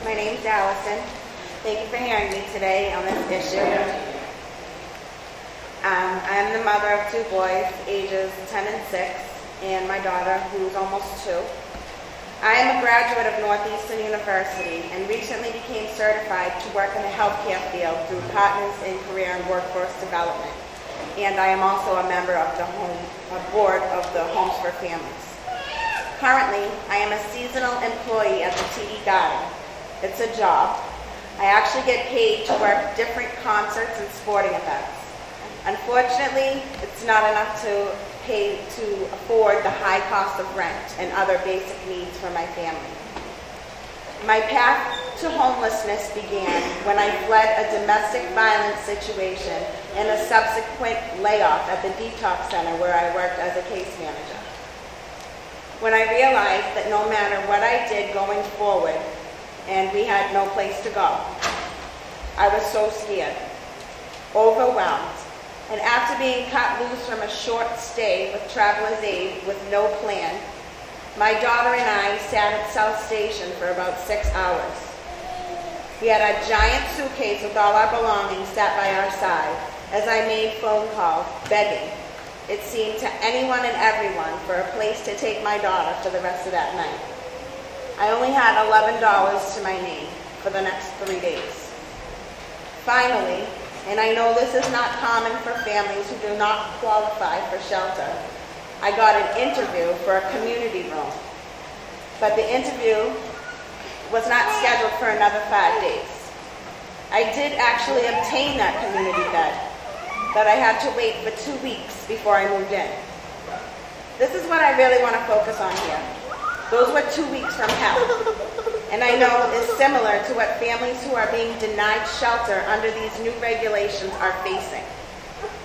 My name's Allyson. Thank you for hearing me today on this issue. I'm the mother of two boys, ages 10 and 6, and my daughter, who's almost 2. I am a graduate of Northeastern University and recently became certified to work in the healthcare field through Partners in Career and Workforce Development. And I am also a member of the board of the Homes for Families. Currently, I am a seasonal employee at the TD Garden. It's a job. I actually get paid to work different concerts and sporting events. Unfortunately, it's not enough to pay to afford the high cost of rent and other basic needs for my family. My path to homelessness began when I fled a domestic violence situation and a subsequent layoff at the detox center where I worked as a case manager. When I realized that no matter what I did going forward, and we had no place to go, I was so scared, overwhelmed, and after being cut loose from a short stay with Traveler's Aid with no plan, my daughter and I sat at South Station for about 6 hours. We had a giant suitcase with all our belongings sat by our side as I made phone calls, begging, it seemed to anyone and everyone, for a place to take my daughter for the rest of that night. I only had $11 to my name for the next 3 days. Finally, and I know this is not common for families who do not qualify for shelter, I got an interview for a community room, but the interview was not scheduled for another 5 days. I did actually obtain that community bed, but I had to wait for 2 weeks before I moved in. This is what I really want to focus on here. Those were 2 weeks from hell, and I know is similar to what families who are being denied shelter under these new regulations are facing.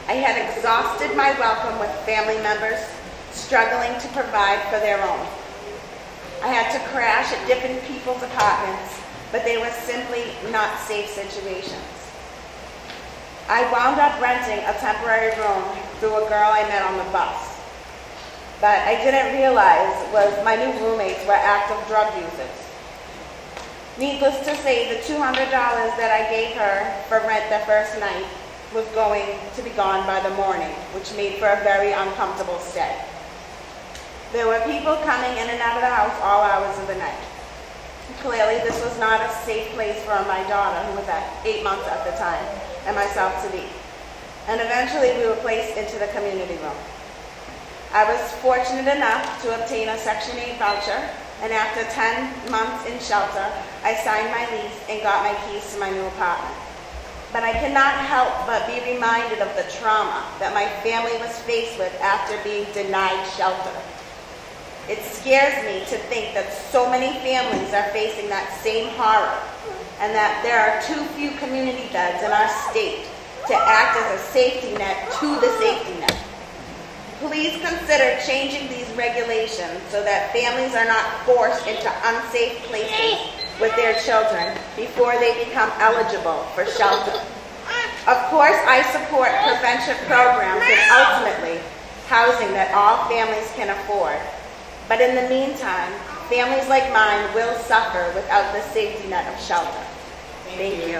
I had exhausted my welcome with family members struggling to provide for their own. I had to crash at different people's apartments, but they were simply not safe situations. I wound up renting a temporary room through a girl I met on the bus. But I didn't realize was my new roommates were active drug users. Needless to say, the $200 that I gave her for rent the first night was going to be gone by the morning, which made for a very uncomfortable stay. There were people coming in and out of the house all hours of the night. Clearly, this was not a safe place for my daughter, who was at 8 months at the time, and myself to be. And eventually, we were placed into the community room. I was fortunate enough to obtain a Section 8 voucher, and after 10 months in shelter, I signed my lease and got my keys to my new apartment. But I cannot help but be reminded of the trauma that my family was faced with after being denied shelter. It scares me to think that so many families are facing that same horror, and that there are too few community beds in our state to act as a safety net to the safety net. Please consider changing these regulations so that families are not forced into unsafe places with their children before they become eligible for shelter. Of course, I support prevention programs and ultimately housing that all families can afford. But in the meantime, families like mine will suffer without the safety net of shelter. Thank you.